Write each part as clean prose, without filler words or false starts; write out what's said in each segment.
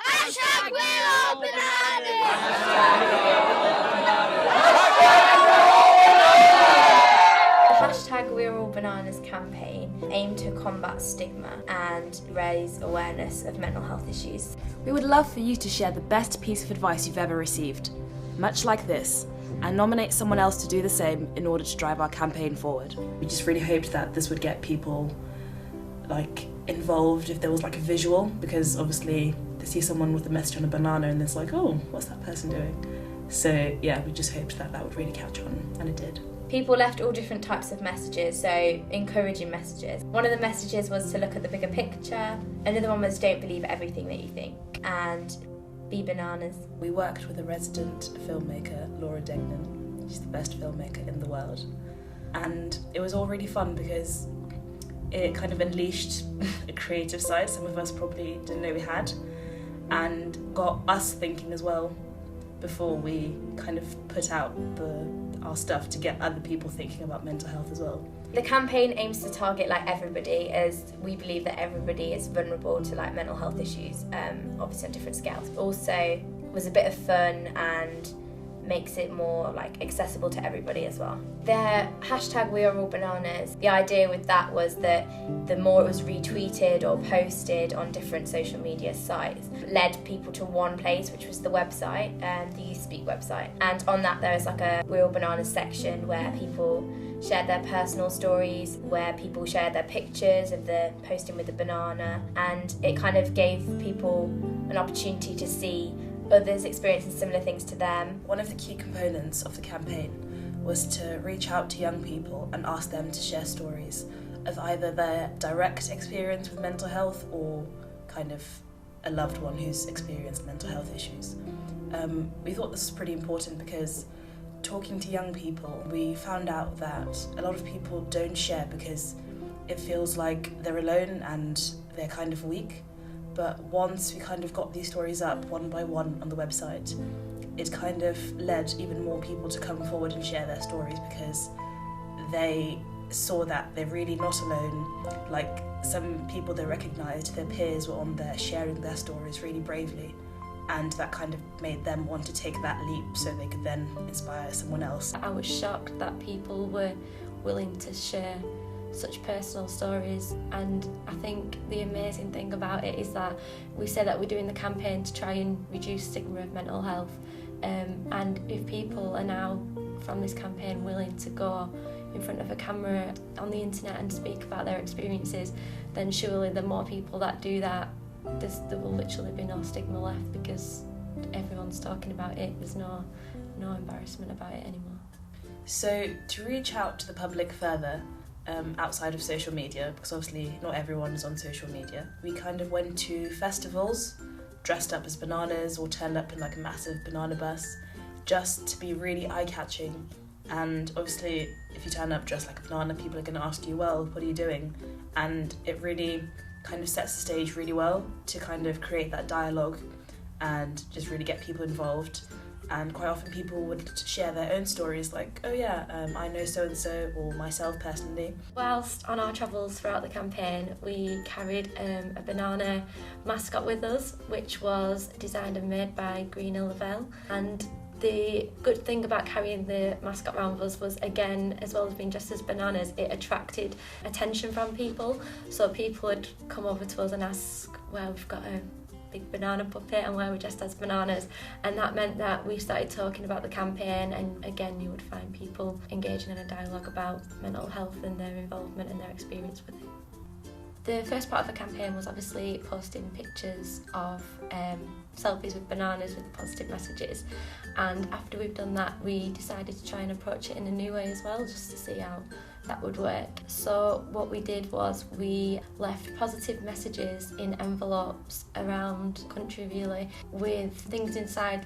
Hashtag We're All Bananas! The hashtag We're All Bananas campaign aimed to combat stigma and raise awareness of mental health issues. We would love for you to share the best piece of advice you've ever received, much like this, and nominate someone else to do the same in order to drive our campaign forward. We just really hoped that this would get people involved if there was a visual, because obviously they see someone with a message on a banana and it's oh, what's that person doing? So yeah, we just hoped that would really catch on, and it did. People left all different types of messages, so encouraging messages. One of the messages was to look at the bigger picture. Another one was don't believe everything that you think, and be bananas. We worked with a resident filmmaker, Laura Degnan. She's the best filmmaker in the world. And it was all really fun because it kind of unleashed a creative side some of us probably didn't know we had, and got us thinking as well before we kind of put out our stuff, to get other people thinking about mental health as well. The campaign aims to target everybody, as we believe that everybody is vulnerable to mental health issues, obviously on different scales. Also was a bit of fun and makes it more accessible to everybody as well. The hashtag We Are All Bananas, the idea with that was that the more it was retweeted or posted on different social media sites, led people to one place, which was the website, the Youth Speak website. And on that there was a We Are All Bananas section where people shared their personal stories, where people shared their pictures of the posting with the banana, and it kind of gave people an opportunity to see others experiencing similar things to them. One of the key components of the campaign was to reach out to young people and ask them to share stories of either their direct experience with mental health or kind of a loved one who's experienced mental health issues. We thought this was pretty important because talking to young people, we found out that a lot of people don't share because it feels like they're alone and they're kind of weak. But once we kind of got these stories up one by one on the website, it kind of led even more people to come forward and share their stories, because they saw that they're really not alone. Some people they recognised, their peers were on there sharing their stories really bravely, and that kind of made them want to take that leap so they could then inspire someone else. I was shocked that people were willing to share such personal stories, and I think the amazing thing about it is that we say that we're doing the campaign to try and reduce stigma of mental health, and if people are now from this campaign willing to go in front of a camera on the internet and speak about their experiences, then surely the more people that do that, there will literally be no stigma left, because everyone's talking about it. There's no embarrassment about it anymore. So to reach out to the public further, outside of social media, because obviously not everyone is on social media, we kind of went to festivals, dressed up as bananas or turned up in a massive banana bus, just to be really eye-catching. And obviously if you turn up dressed like a banana, people are going to ask you, well, what are you doing? And it really kind of sets the stage really well to kind of create that dialogue and just really get people involved. And quite often people would share their own stories, oh yeah, I know so-and-so, or myself personally. Whilst on our travels throughout the campaign, we carried a banana mascot with us, which was designed and made by Greener Lavelle. And the good thing about carrying the mascot around with us was, again, as well as being dressed as bananas, it attracted attention from people. So people would come over to us and ask, well, we've got a big banana puppet and why we're dressed as bananas, and that meant that we started talking about the campaign, and again you would find people engaging in a dialogue about mental health and their involvement and their experience with it. The first part of the campaign was obviously posting pictures of selfies with bananas with positive messages, and after we've done that we decided to try and approach it in a new way as well, just to see how that would work. So what we did was we left positive messages in envelopes around the country really, with things inside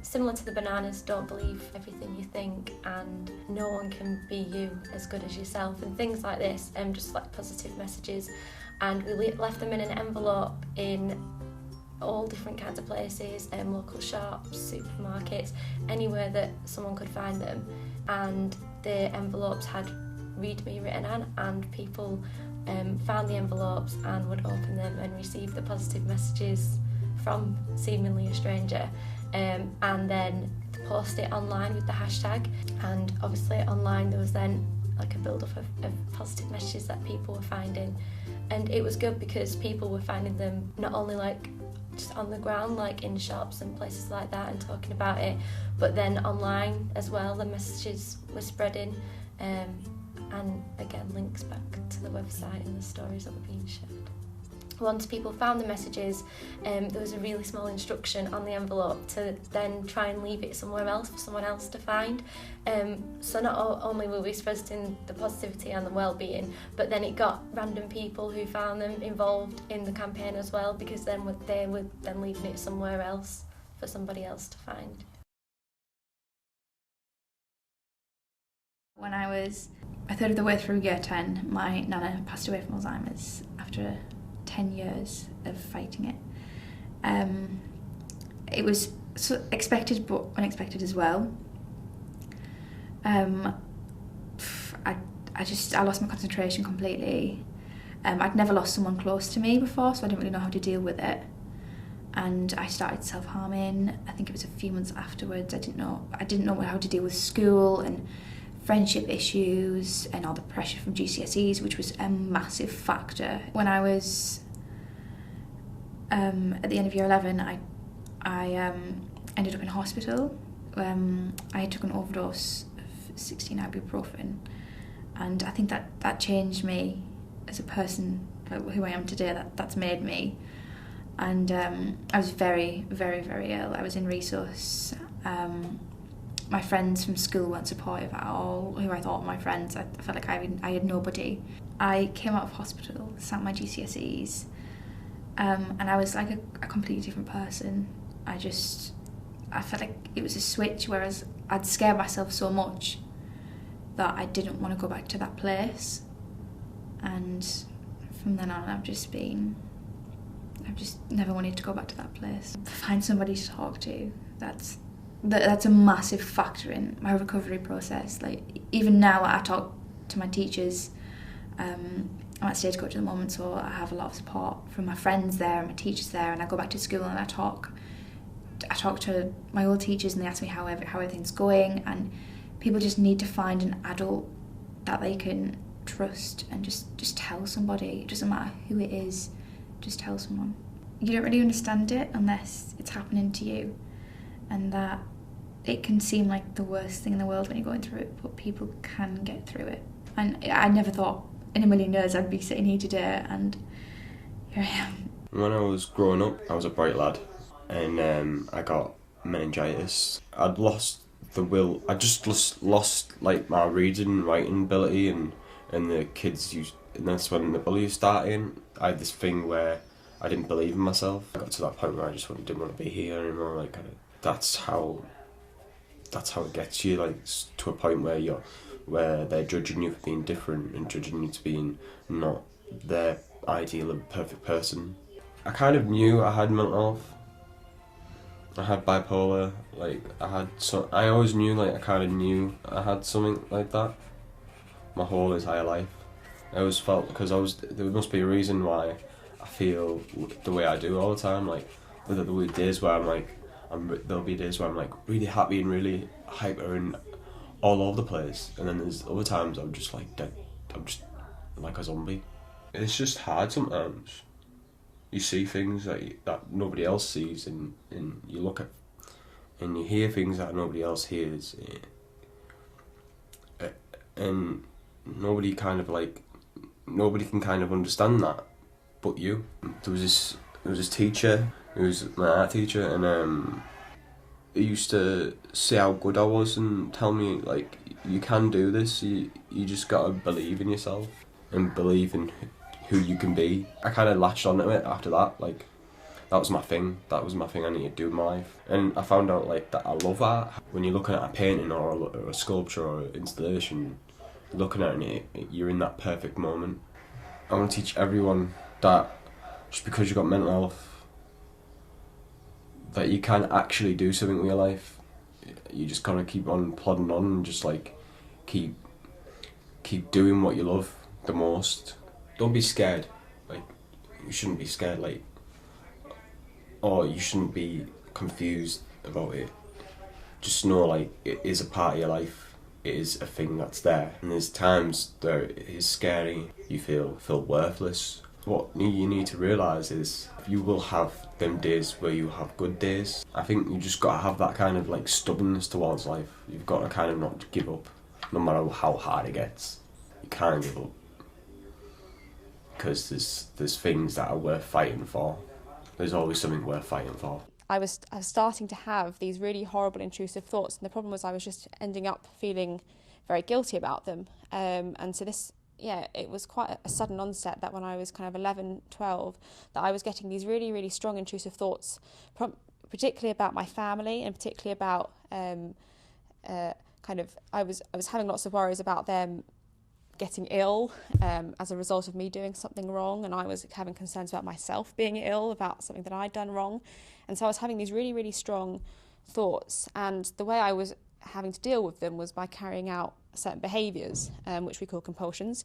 similar to the bananas, don't believe everything you think, and no one can be you as good as yourself, and things like this, just positive messages. And we left them in an envelope in all different kinds of places, local shops, supermarkets, anywhere that someone could find them. And the envelopes had "Read Me" written on, and people found the envelopes and would open them and receive the positive messages from seemingly a stranger, and then post it online with the hashtag. And obviously online there was then like a build-up of positive messages that people were finding, and it was good because people were finding them not only like just on the ground, like in shops and places like that, and talking about it, but then online as well. The messages were spreading, and again links back to the website and the stories that were being shared. Once people found the messages, there was a really small instruction on the envelope to then try and leave it somewhere else for someone else to find. So not only were we spreading the positivity and the well-being, but then it got random people who found them involved in the campaign as well, because then they were then leaving it somewhere else for somebody else to find. When I was a third of the way through year 10, my nana passed away from Alzheimer's after 10 years of fighting it. It was expected but unexpected as well. I lost my concentration completely. I'd never lost someone close to me before, so I didn't really know how to deal with it. And I started self-harming. I think it was a few months afterwards. I didn't know how to deal with school and friendship issues and all the pressure from GCSEs, which was a massive factor. When I was at the end of year 11, I ended up in hospital. I took an overdose of 16 ibuprofen, and I think that changed me as a person, like who I am today. That's made me. And I was very, very, very ill. I was in resource. My friends from school weren't supportive at all, who I thought were my friends. I felt like I had nobody. I came out of hospital, sat my GCSEs, and I was like a completely different person. I felt like it was a switch, whereas I'd scared myself so much that I didn't want to go back to that place. And from then on, I've just never wanted to go back to that place. Find somebody to talk to. That's a massive factor in my recovery process. Like, even now I talk to my teachers. I'm at Stagecoach at the moment, so I have a lot of support from my friends there and my teachers there, and I go back to school and I talk to my old teachers, and they ask me how everything's going. And people just need to find an adult that they can trust and just tell somebody. It doesn't matter who it is, just tell someone. You don't really understand it unless it's happening to you, and that it can seem like the worst thing in the world when you're going through it, but people can get through it. And I never thought in a million years I'd be sitting here today, and here I am. When I was growing up, I was a bright lad, and I got meningitis. I'd lost the will. I just lost like my reading and writing ability, and the kids used, and that's when the bullying started. I had this thing where I didn't believe in myself. I got to that point where I just didn't want to be here anymore. Like, that's how it gets you, like, to a point where they're judging you for being different and judging you to being not their ideal of perfect person. I kind of knew I had mental health. I had bipolar. Like, I always knew, like, I kind of knew I had something like that my whole entire life. I always felt, because there must be a reason why I feel the way I do all the time. Like, there'll be days where there'll be days where I'm like really happy and really hyper and all over the place, and then there's other times I'm just like dead. I'm just like a zombie. It's just hard sometimes. You see things that nobody else sees, and you look at and you hear things that nobody else hears, and nobody can kind of understand that but you. There was this teacher who was my art teacher, and he used to say how good I was and tell me, like, you can do this, you just gotta believe in yourself and believe in who you can be. I kind of latched onto it after that. Like, that was my thing I needed to do in my life. And I found out, like, that I love art. When you're looking at a painting or a sculpture or an installation, looking at it, you're in that perfect moment. I want to teach everyone that just because you've got mental health, that you can actually do something with your life. You just gotta keep on plodding on and just like keep doing what you love the most. Don't be scared. Like, you shouldn't be scared. Like, or you shouldn't be confused about it. Just know, like, it is a part of your life. It is a thing that's there. And there's times where it is scary. You feel worthless. What you need to realise is you will have them days where you have good days. I think you just got to have that kind of like stubbornness towards life. You've got to kind of not give up, no matter how hard it gets. You can't give up, because there's things that are worth fighting for. There's always something worth fighting for. I was starting to have these really horrible intrusive thoughts, and the problem was I was just ending up feeling very guilty about them. And so this, it was quite a sudden onset that when I was kind of 11, 12, that I was getting these really, really strong intrusive thoughts, particularly about my family, and particularly about I was having lots of worries about them getting ill as a result of me doing something wrong, and I was having concerns about myself being ill, about something that I'd done wrong. And so I was having these really, really strong thoughts, and the way I was having to deal with them was by carrying out certain behaviours, which we call compulsions,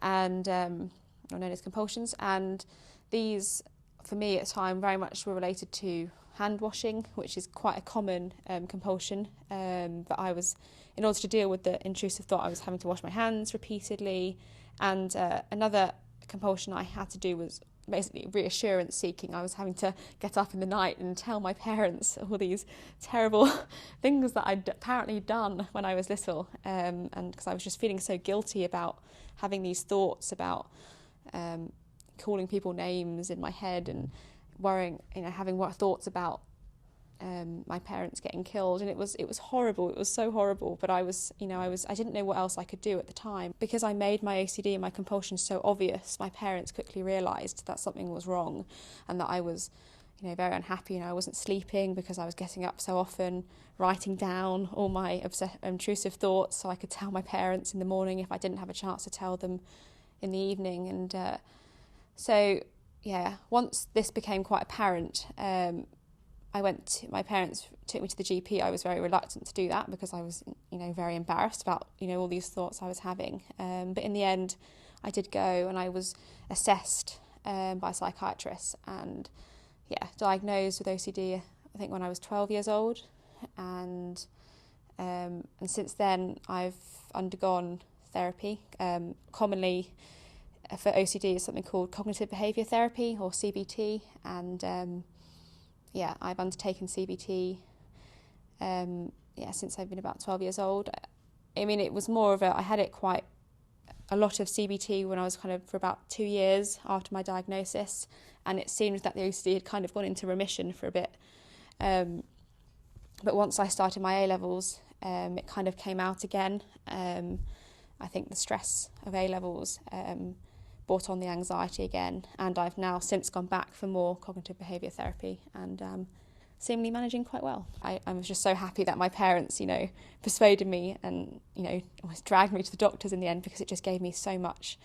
and or known as compulsions. And these, for me at the time, very much were related to hand washing, which is quite a common compulsion. But I was, in order to deal with the intrusive thought, I was having to wash my hands repeatedly. And another compulsion I had to do was basically reassurance seeking. I was having to get up in the night and tell my parents all these terrible things that I'd apparently done when I was little, and because I was just feeling so guilty about having these thoughts about calling people names in my head, and worrying, having thoughts about my parents getting killed. And it was horrible. It was so horrible. But I didn't know what else I could do at the time. Because I made my OCD and my compulsions so obvious, my parents quickly realised that something was wrong, and that I was, very unhappy. I wasn't sleeping because I was getting up so often, writing down all my intrusive thoughts so I could tell my parents in the morning if I didn't have a chance to tell them in the evening. And once this became quite apparent, my parents took me to the GP. I was very reluctant to do that because I was, very embarrassed about, all these thoughts I was having. But in the end, I did go, and I was assessed by a psychiatrist and, diagnosed with OCD, I think when I was 12 years old. And since then, I've undergone therapy. Commonly for OCD is something called cognitive behaviour therapy, or CBT, and I've undertaken CBT since I've been about 12 years old. I mean, it was more of I had it quite a lot of CBT when I was kind of for about 2 years after my diagnosis, and it seemed that the OCD had kind of gone into remission for a bit. But once I started my A-levels, it kind of came out again. I think the stress of A-levels brought on the anxiety again, and I've now since gone back for more cognitive behaviour therapy, and seemingly managing quite well. I was just so happy that my parents, persuaded me and, almost dragged me to the doctors in the end, because it just gave me so much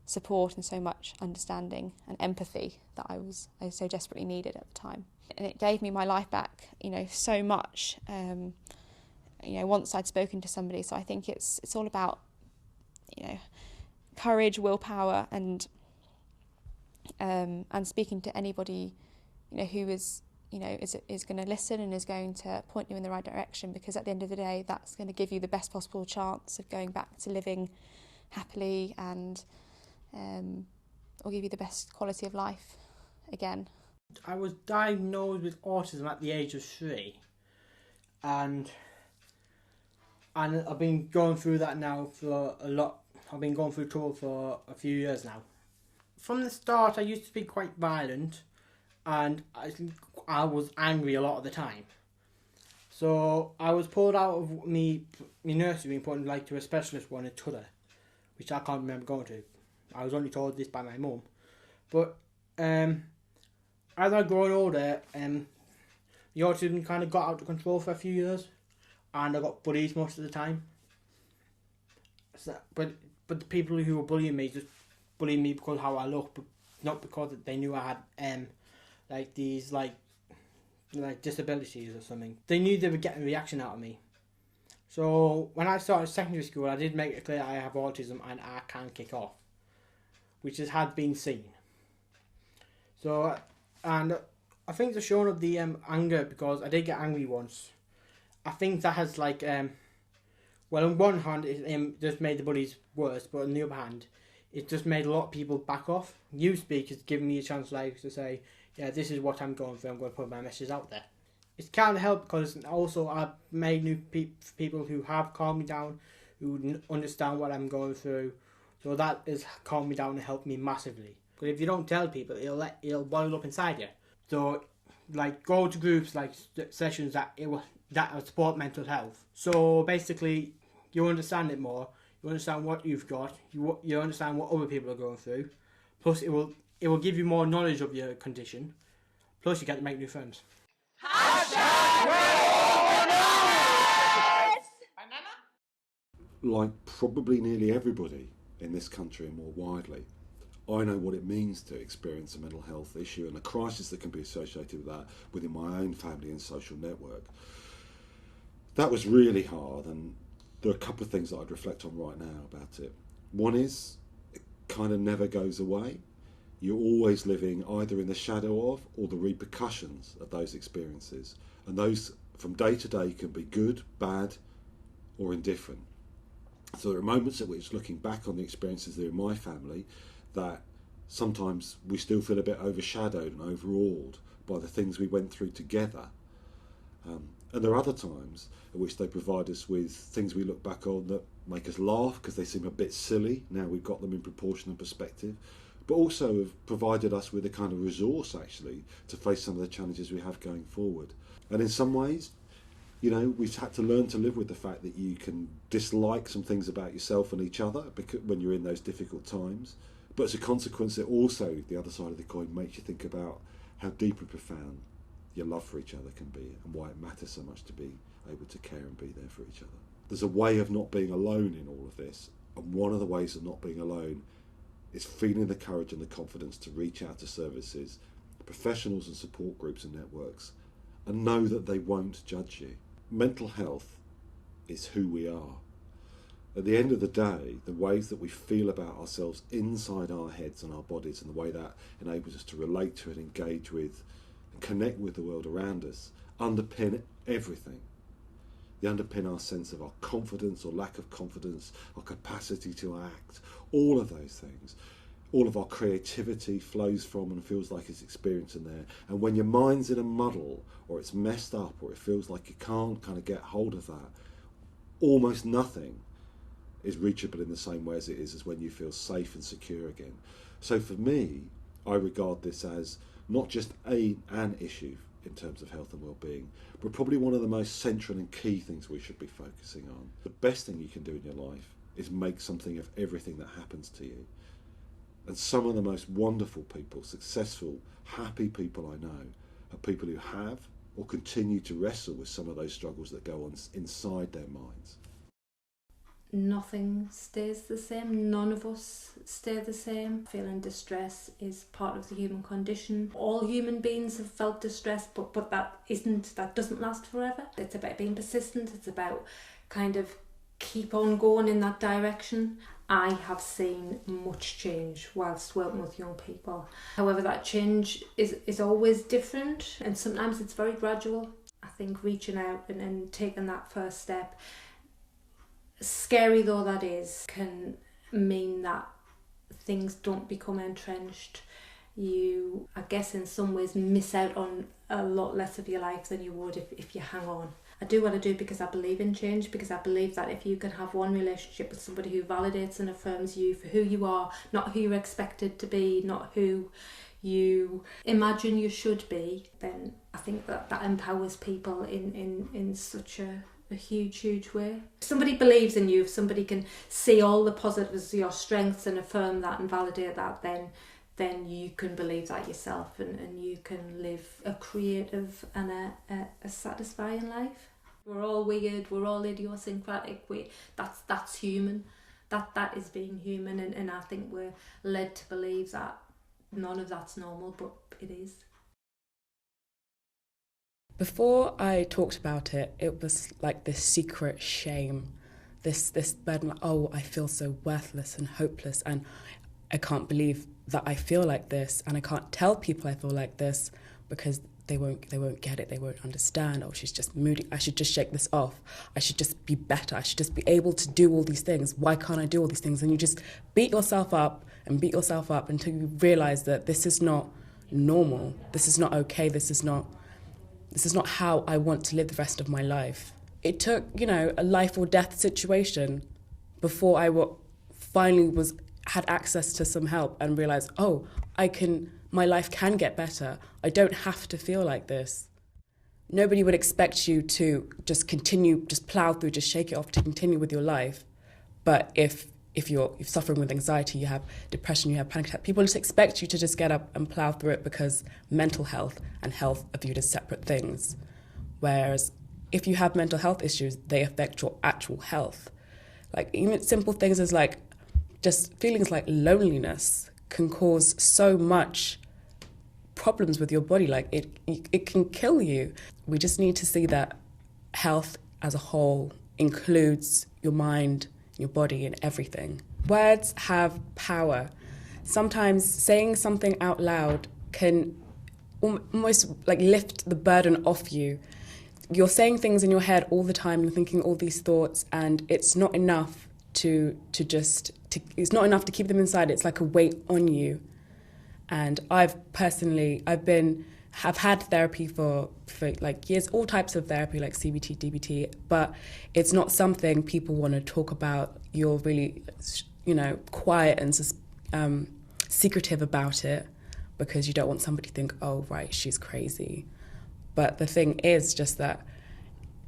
support and so much understanding and empathy that I so desperately needed at the time. And it gave me my life back, so much, once I'd spoken to somebody. So I think it's all about, courage, willpower, and speaking to anybody, who is going to listen and is going to point you in the right direction, because at the end of the day, that's going to give you the best possible chance of going back to living happily, and will give you the best quality of life again. I was diagnosed with autism at the age of 3, and I've been going through that now for a lot. I've been going through trouble for a few years now. From the start, I used to be quite violent, and I was angry a lot of the time. So I was pulled out of my nursery and put to a specialist one in Tudor, which I can't remember going to. I was only told this by my mum. But as I grown older, the autism kind of got out of control for a few years, and I got bullied most of the time. But the people who were bullying me just bullied me because of how I look, but not because they knew I had these disabilities or something. They knew they were getting a reaction out of me. So when I started secondary school, I did make it clear I have autism and I can kick off, which had been seen. So, and I think the showing of the anger, because I did get angry once. I think that has well, on one hand, it just made the bullies worse, but on the other hand, it just made a lot of people back off. You speakers giving me a chance to say, yeah, this is what I'm going through, I'm going to put my message out there. It's kind of helped because also I've made new people who have calmed me down, who understand what I'm going through. So that has calmed me down and helped me massively. But if you don't tell people, it'll boil up inside you. So, go to groups sessions that support mental health. So basically, you understand it more. You understand what you've got. You understand what other people are going through. Plus, it will give you more knowledge of your condition. Plus, you get to make new friends. Like probably nearly everybody in this country and more widely, I know what it means to experience a mental health issue and the crisis that can be associated with that within my own family and social network. That was really hard, and there are a couple of things that I'd reflect on right now about it. One is, it kind of never goes away. You're always living either in the shadow of or the repercussions of those experiences. And those from day to day can be good, bad, or indifferent. So there are moments at which, looking back on the experiences that are in my family, that sometimes we still feel a bit overshadowed and overawed by the things we went through together. And there are other times at which they provide us with things we look back on that make us laugh because they seem a bit silly. Now we've got them in proportion and perspective, but also have provided us with a kind of resource actually to face some of the challenges we have going forward. And in some ways, we've had to learn to live with the fact that you can dislike some things about yourself and each other when you're in those difficult times. But as a consequence, it also, the other side of the coin, makes you think about how deep and profound your love for each other can be and why it matters so much to be able to care and be there for each other. There's a way of not being alone in all of this, and one of the ways of not being alone is feeling the courage and the confidence to reach out to services, professionals and support groups and networks, and know that they won't judge you. Mental health is who we are. At the end of the day, the ways that we feel about ourselves inside our heads and our bodies, and the way that enables us to relate to and engage with and connect with the world around us, underpin everything. They underpin our sense of our confidence or lack of confidence, our capacity to act, all of those things. All of our creativity flows from and feels like it's experienced in there. And when your mind's in a muddle, or it's messed up, or it feels like you can't kind of get hold of that, almost nothing is reachable in the same way as it is as when you feel safe and secure again. So for me, I regard this as not just an issue in terms of health and well-being, but probably one of the most central and key things we should be focusing on. The best thing you can do in your life is make something of everything that happens to you. And some of the most wonderful people, successful, happy people I know, are people who have or continue to wrestle with some of those struggles that go on inside their minds. Nothing stays the same. None of us stay the same. Feeling distress is part of the human condition. All human beings have felt distress, but that doesn't last forever. It's about being persistent. It's about kind of keep on going in that direction. I have seen much change whilst working with young people. However, that change is always different, and sometimes it's very gradual. I think reaching out and taking that first step, scary though that is, can mean that things don't become entrenched. You, I guess in some ways, miss out on a lot less of your life than you would if you hang on. I do what I do because I believe in change, because I believe that if you can have one relationship with somebody who validates and affirms you for who you are, not who you're expected to be, not who you imagine you should be, then I think that empowers people in such a huge way. If somebody believes in you, if somebody can see all the positives of your strengths and affirm that and validate that, then you can believe that yourself, and you can live a creative and a satisfying life. We're all weird, we're all idiosyncratic, that's human. That is being human, and I think we're led to believe that none of that's normal, but it is. Before I talked about it, it was like this secret shame, this burden, like, oh, I feel so worthless and hopeless, and I can't believe that I feel like this, and I can't tell people I feel like this because they won't get it, they won't understand, oh, she's just moody, I should just shake this off, I should just be better, I should just be able to do all these things, why can't I do all these things? And you just beat yourself up until you realise that this is not normal, this is not okay, this is not how I want to live the rest of my life. It took, a life or death situation before I finally had access to some help and realised, my life can get better. I don't have to feel like this. Nobody would expect you to just continue, just plough through, just shake it off, to continue with your life. But if you're suffering with anxiety, you have depression, you have panic attack, people just expect you to just get up and plough through it because mental health and health are viewed as separate things. Whereas if you have mental health issues, they affect your actual health. Like even simple things as like just feelings like loneliness can cause so much problems with your body. Like it can kill you. We just need to see that health as a whole includes your mind, your body, and everything. Words have power. Sometimes saying something out loud can almost like lift the burden off you. You're saying things in your head all the time, you're thinking all these thoughts, and it's not enough it's not enough to keep them inside. It's like a weight on you. And I've had therapy for like years, all types of therapy like CBT, DBT, but it's not something people want to talk about. You're really, quiet and secretive about it because you don't want somebody to think, oh, right, she's crazy. But the thing is just that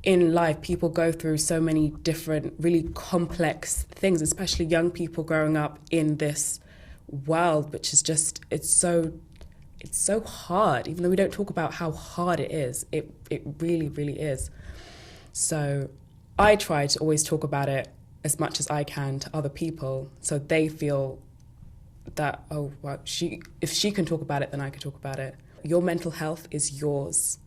in life, people go through so many different, really complex things, especially young people growing up in this world, which is just, it's so hard. Even though we don't talk about how hard it is, it really, really is. So I try to always talk about it as much as I can to other people so they feel that, oh, well, if she can talk about it, then I can talk about it. Your mental health is yours.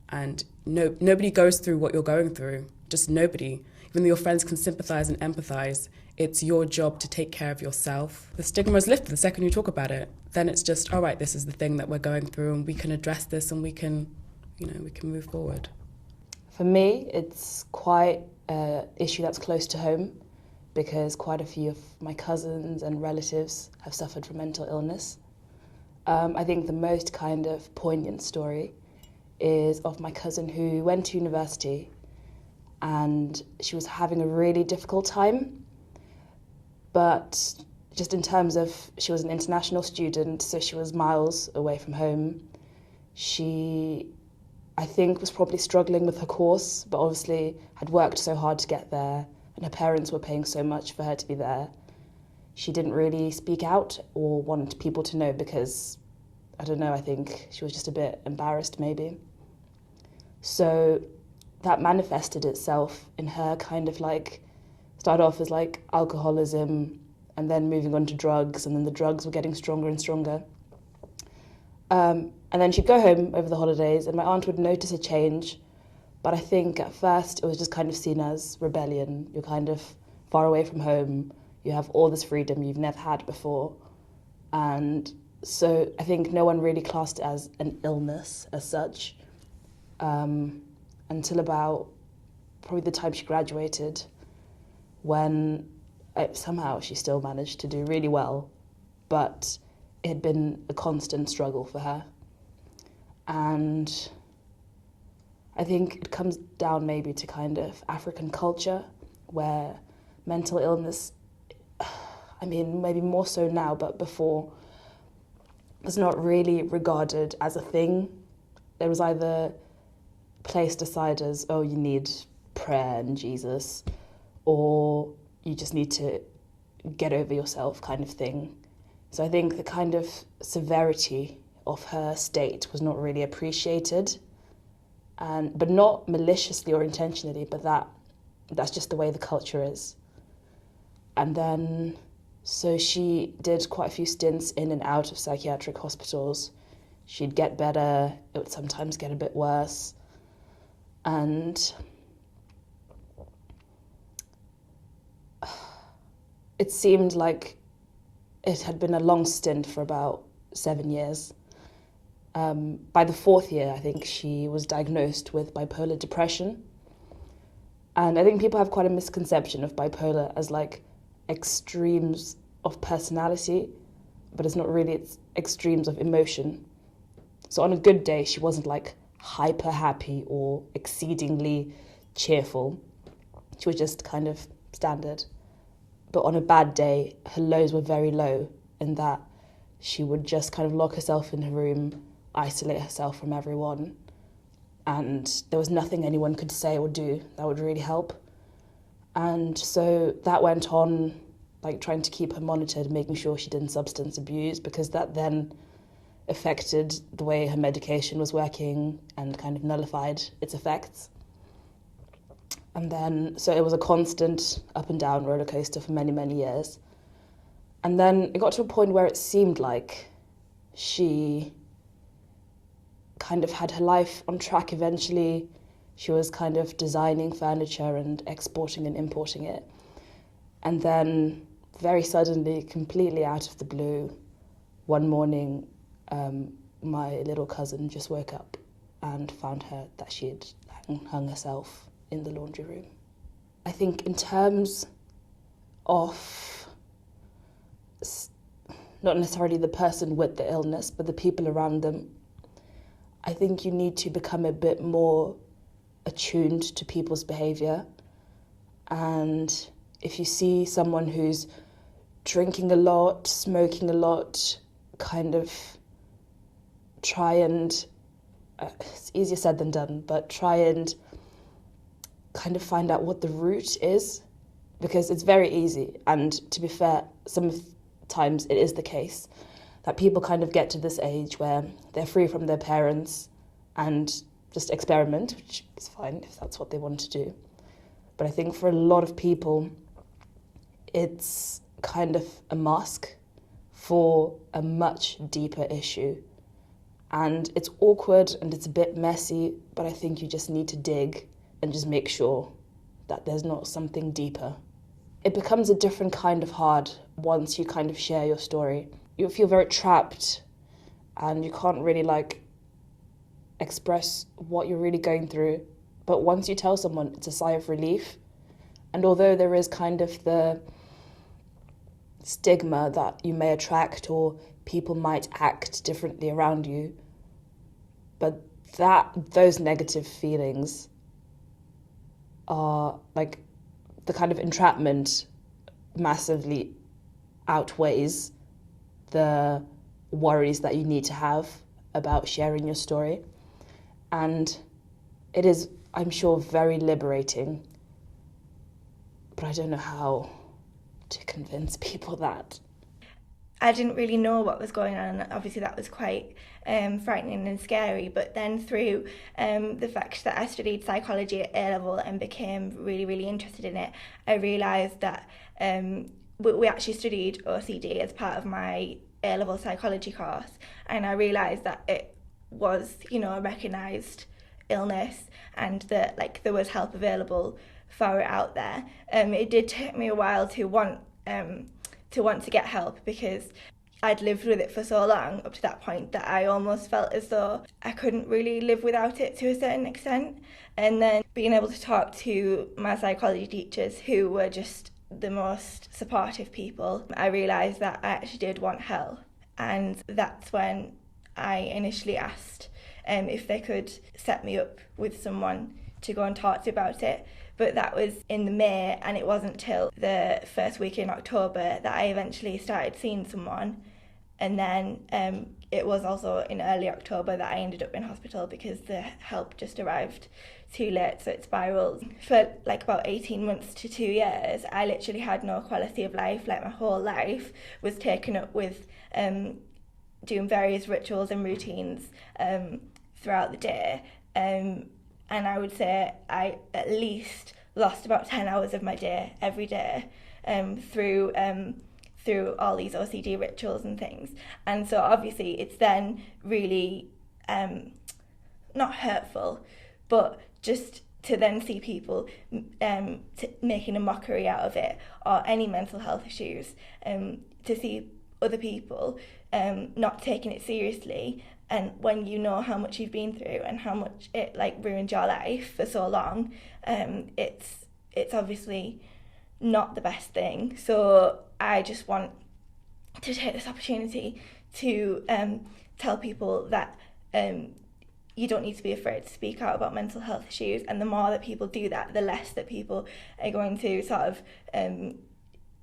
And nobody goes through what you're going through, just nobody. Even though your friends can sympathise and empathise, it's your job to take care of yourself. The stigma is lifted the second you talk about it. Then it's just, all right, this is the thing that we're going through and we can address this and we can move forward. For me, it's quite an issue that's close to home because quite a few of my cousins and relatives have suffered from mental illness. I think the most kind of poignant story is of my cousin who went to university and she was having a really difficult time. But just in terms of, she was an international student, so she was miles away from home. She, I think, was probably struggling with her course, but obviously had worked so hard to get there and her parents were paying so much for her to be there. She didn't really speak out or want people to know because, I don't know, I think she was just a bit embarrassed maybe. So that manifested itself in her kind of like, started off as like alcoholism and then moving on to drugs, and then the drugs were getting stronger and stronger. And then she'd go home over the holidays and my aunt would notice a change, but I think at first it was just kind of seen as rebellion. You're kind of far away from home, you have all this freedom you've never had before. And so I think no one really classed it as an illness as such. Until about probably the time she graduated, when somehow she still managed to do really well, but it had been a constant struggle for her. And I think it comes down maybe to kind of African culture, where mental illness, I mean, maybe more so now, but before, was not really regarded as a thing. There was either placed aside as, oh, you need prayer and Jesus, or you just need to get over yourself kind of thing. So I think the kind of severity of her state was not really appreciated, but not maliciously or intentionally, but that's just the way the culture is. And then, so she did quite a few stints in and out of psychiatric hospitals. She'd get better, it would sometimes get a bit worse. And it seemed like it had been a long stint for about 7 years. By the 4th year, I think she was diagnosed with bipolar depression. And I think people have quite a misconception of bipolar as like extremes of personality, but it's not really, it's extremes of emotion. So on a good day, she wasn't like hyper happy or exceedingly cheerful. She was just kind of standard. But on a bad day, her lows were very low in that she would just kind of lock herself in her room, isolate herself from everyone, and there was nothing anyone could say or do that would really help. And so that went on, like trying to keep her monitored, making sure she didn't substance abuse, because that then affected the way her medication was working and kind of nullified its effects. And then, so it was a constant up and down roller coaster for many, many years. And then it got to a point where it seemed like she kind of had her life on track eventually. She was kind of designing furniture and exporting and importing it. And then very suddenly, completely out of the blue, one morning, my little cousin just woke up and found her that she had hung herself in the laundry room. I think in terms of not necessarily the person with the illness, but the people around them, I think you need to become a bit more attuned to people's behaviour. And if you see someone who's drinking a lot, smoking a lot, kind of try and, it's easier said than done, but try and kind of find out what the root is, because it's very easy. And to be fair, sometimes it is the case that people kind of get to this age where they're free from their parents and just experiment, which is fine if that's what they want to do. But I think for a lot of people, it's kind of a mask for a much deeper issue. And it's awkward and it's a bit messy, but I think you just need to dig and just make sure that there's not something deeper. It becomes a different kind of hard once you kind of share your story. You feel very trapped and you can't really like express what you're really going through. But once you tell someone, it's a sigh of relief. And although there is kind of the stigma that you may attract or people might act differently around you, but those negative feelings are like the kind of entrapment massively outweighs the worries that you need to have about sharing your story. And it is, I'm sure, very liberating, but I don't know how to convince people that. I didn't really know what was going on. Obviously that was quite frightening and scary, but then through the fact that I studied psychology at A-level and became really, really interested in it, I realised that we actually studied OCD as part of my A-level psychology course, and I realised that it was, you know, a recognised illness and that like there was help available for it out there. It did take me a while to want to get help, because I'd lived with it for so long up to that point that I almost felt as though I couldn't really live without it to a certain extent. And then being able to talk to my psychology teachers, who were just the most supportive people, I realised that I actually did want help. And that's when I initially asked if they could set me up with someone to go and talk to about it. But that was in the May, and it wasn't till the first week in October that I eventually started seeing someone. And then it was also in early October that I ended up in hospital because the help just arrived too late, so it spiraled. For like about 18 months to 2 years, I literally had no quality of life. Like my whole life was taken up with doing various rituals and routines throughout the day. And I would say I at least lost about 10 hours of my day every day through all these OCD rituals and things. And so obviously it's then really not hurtful, but just to then see people making a mockery out of it, or any mental health issues, to see other people not taking it seriously And when you know how much you've been through and how much it like ruined your life for so long, it's obviously not the best thing. So I just want to take this opportunity to tell people that you don't need to be afraid to speak out about mental health issues, and the more that people do that, the less that people are going to sort of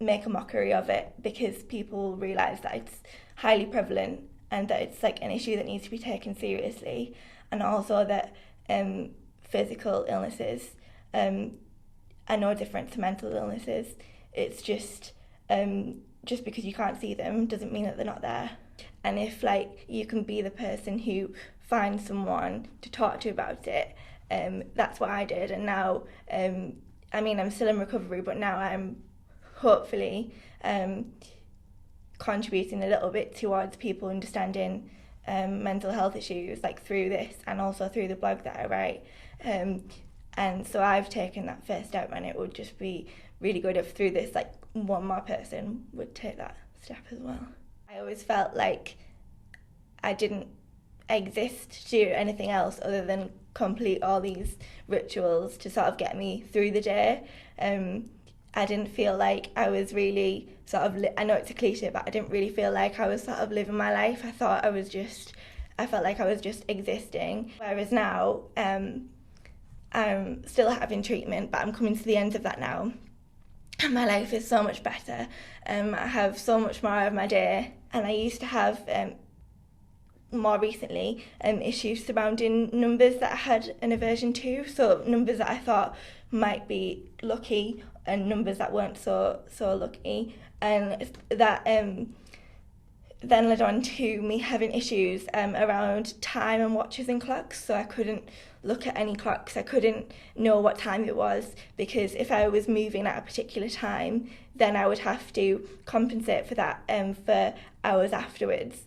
make a mockery of it, because people realise that it's highly prevalent and that it's like an issue that needs to be taken seriously, and also that physical illnesses are no different to mental illnesses. It's just because you can't see them doesn't mean that they're not there. And if like you can be the person who finds someone to talk to about it, that's what I did. And now, I mean, I'm still in recovery, but now I'm hopefully contributing a little bit towards people understanding mental health issues, like through this and also through the blog that I write. And so I've taken that first step, and it would just be really good if through this, like, one more person would take that step as well. I always felt like I didn't exist to do anything else other than complete all these rituals to sort of get me through the day. I didn't feel like I was really sort of, I know it's a cliche, but I didn't really feel like I was sort of living my life. I felt like I was just existing. Whereas now, I'm still having treatment, but I'm coming to the end of that now. And my life is so much better. I have so much more of my day, and I used to have more recently issues surrounding numbers that I had an aversion to. So numbers that I thought might be lucky and numbers that weren't so lucky, and that then led on to me having issues around time and watches and clocks. So I couldn't look at any clocks. I couldn't know what time it was, because if I was moving at a particular time, then I would have to compensate for that for hours afterwards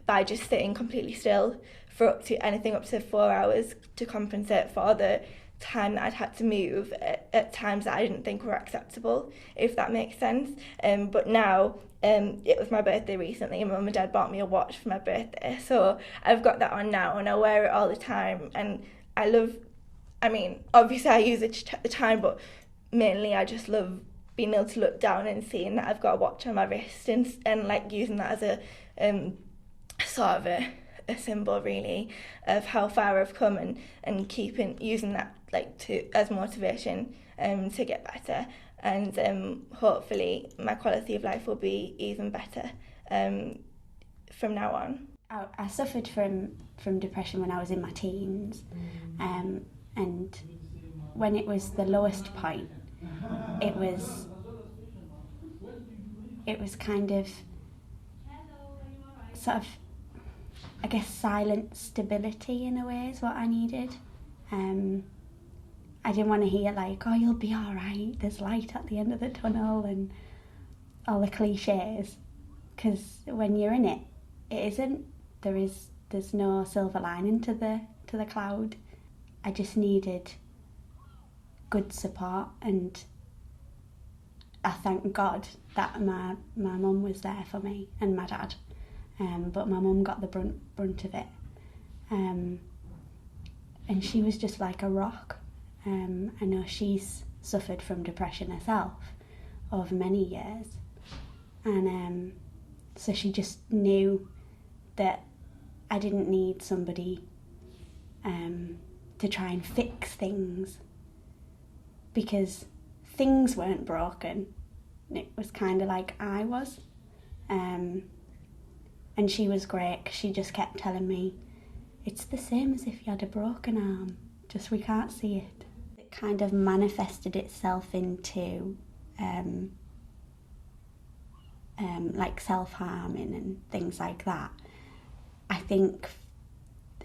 by just sitting completely still for anything up to 4 hours to compensate for the time that I'd had to move at times that I didn't think were acceptable, if that makes sense. But now, it was my birthday recently, and Mum and Dad bought me a watch for my birthday, so I've got that on now and I wear it all the time, and I mean, obviously I use it at the time, but mainly I just love being able to look down and seeing that I've got a watch on my wrist, and like using that as a sort of a symbol really of how far I've come, and using that like as motivation to get better, and hopefully my quality of life will be even better from now on. I suffered from depression when I was in my teens, and when it was the lowest point, it was kind of sort of, I guess, silent stability in a way is what I needed. I didn't want to hear like, oh, you'll be all right, there's light at the end of the tunnel, and all the cliches, because when you're in it, it isn't. There's no silver lining to the cloud. I just needed good support, and I thank God that my mum was there for me, and my dad. But my mum got the brunt of it, and she was just like a rock. I know she's suffered from depression herself over many years, and so she just knew that I didn't need somebody to try and fix things, because things weren't broken. It was kind of like I was. And she was great, 'cause she just kept telling me, it's the same as if you had a broken arm, just we can't see it. It kind of manifested itself into like self-harming and things like that. I think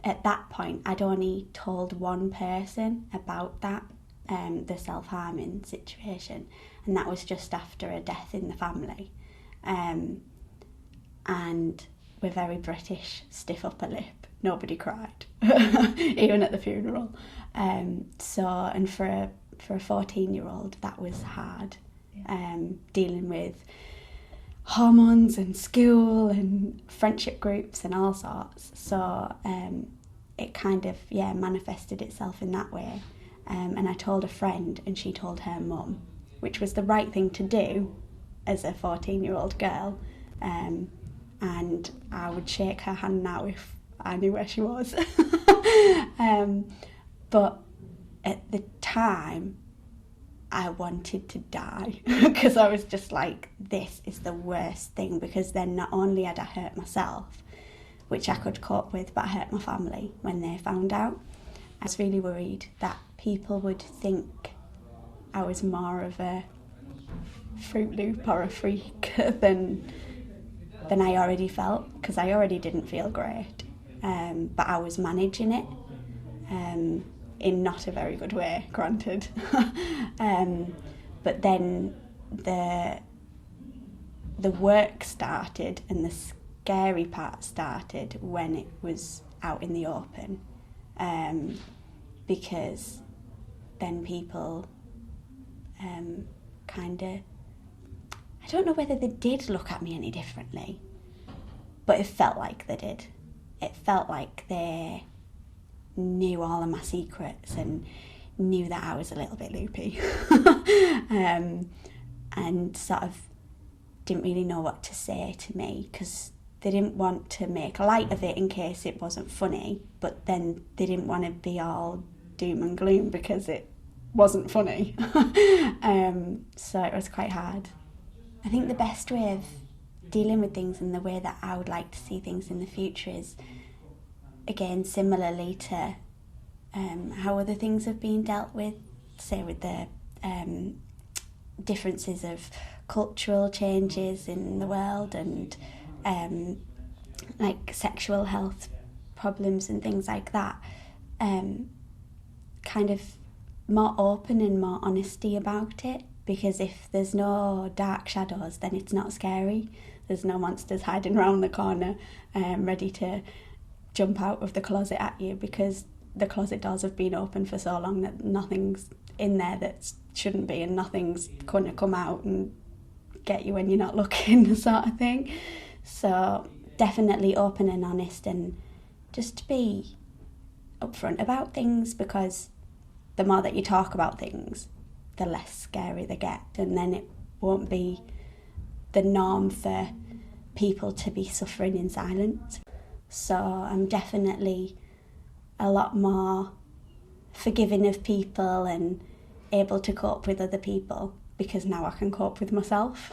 at that point I'd only told one person about that, the self-harming situation, and that was just after a death in the family. And we're very British, stiff upper lip, nobody cried, even at the funeral. And for a 14-year-old, that was hard, dealing with hormones and school and friendship groups and all sorts. So it kind of, manifested itself in that way. And I told a friend and she told her mum, which was the right thing to do as a 14-year-old girl. And I would shake her hand now if I knew where she was. But at the time, I wanted to die because I was just like, this is the worst thing, because then not only had I hurt myself, which I could cope with, but I hurt my family when they found out. I was really worried that people would think I was more of a Fruit Loop or a freak than I already felt, because I already didn't feel great. But I was managing it. In not a very good way, granted. But then the work started and the scary part started when it was out in the open. Because then people kind of, I don't know whether they did look at me any differently, but it felt like they did. It felt like they knew all of my secrets and knew that I was a little bit loopy. And sort of didn't really know what to say to me, because they didn't want to make light of it in case it wasn't funny, but then they didn't want to be all doom and gloom because it wasn't funny. So it was quite hard. I think the best way of dealing with things and the way that I would like to see things in the future is, again, similarly to how other things have been dealt with, say with the differences of cultural changes in the world and like sexual health problems and things like that, kind of more open and more honesty about it, because if there's no dark shadows, then it's not scary. There's no monsters hiding around the corner ready to jump out of the closet at you, because the closet doors have been open for so long that nothing's in there that shouldn't be, and nothing's going to come out and get you when you're not looking, sort of thing. So definitely open and honest, and just be upfront about things, because the more that you talk about things, the less scary they get, and then it won't be the norm for people to be suffering in silence. So I'm definitely a lot more forgiving of people and able to cope with other people, because now I can cope with myself.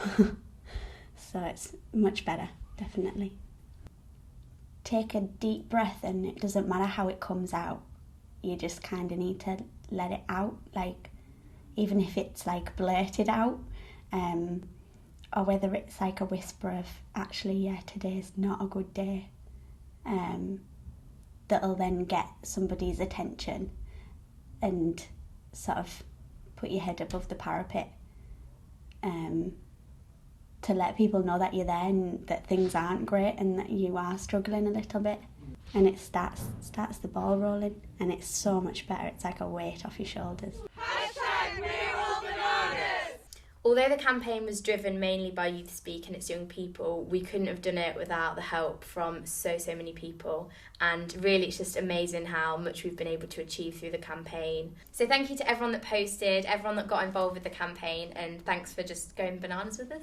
So it's much better, definitely. Take a deep breath, and it doesn't matter how it comes out. You just kind of need to let it out, like even if it's like blurted out, or whether it's like a whisper of, actually, yeah, today's not a good day. That'll then get somebody's attention and sort of put your head above the parapet, to let people know that you're there and that things aren't great and that you are struggling a little bit. And it starts the ball rolling, and it's so much better. It's like a weight off your shoulders. Although the campaign was driven mainly by Youth Speak and its young people, we couldn't have done it without the help from so many people. And really, it's just amazing how much we've been able to achieve through the campaign. So thank you to everyone that posted, everyone that got involved with the campaign, and thanks for just going bananas with us.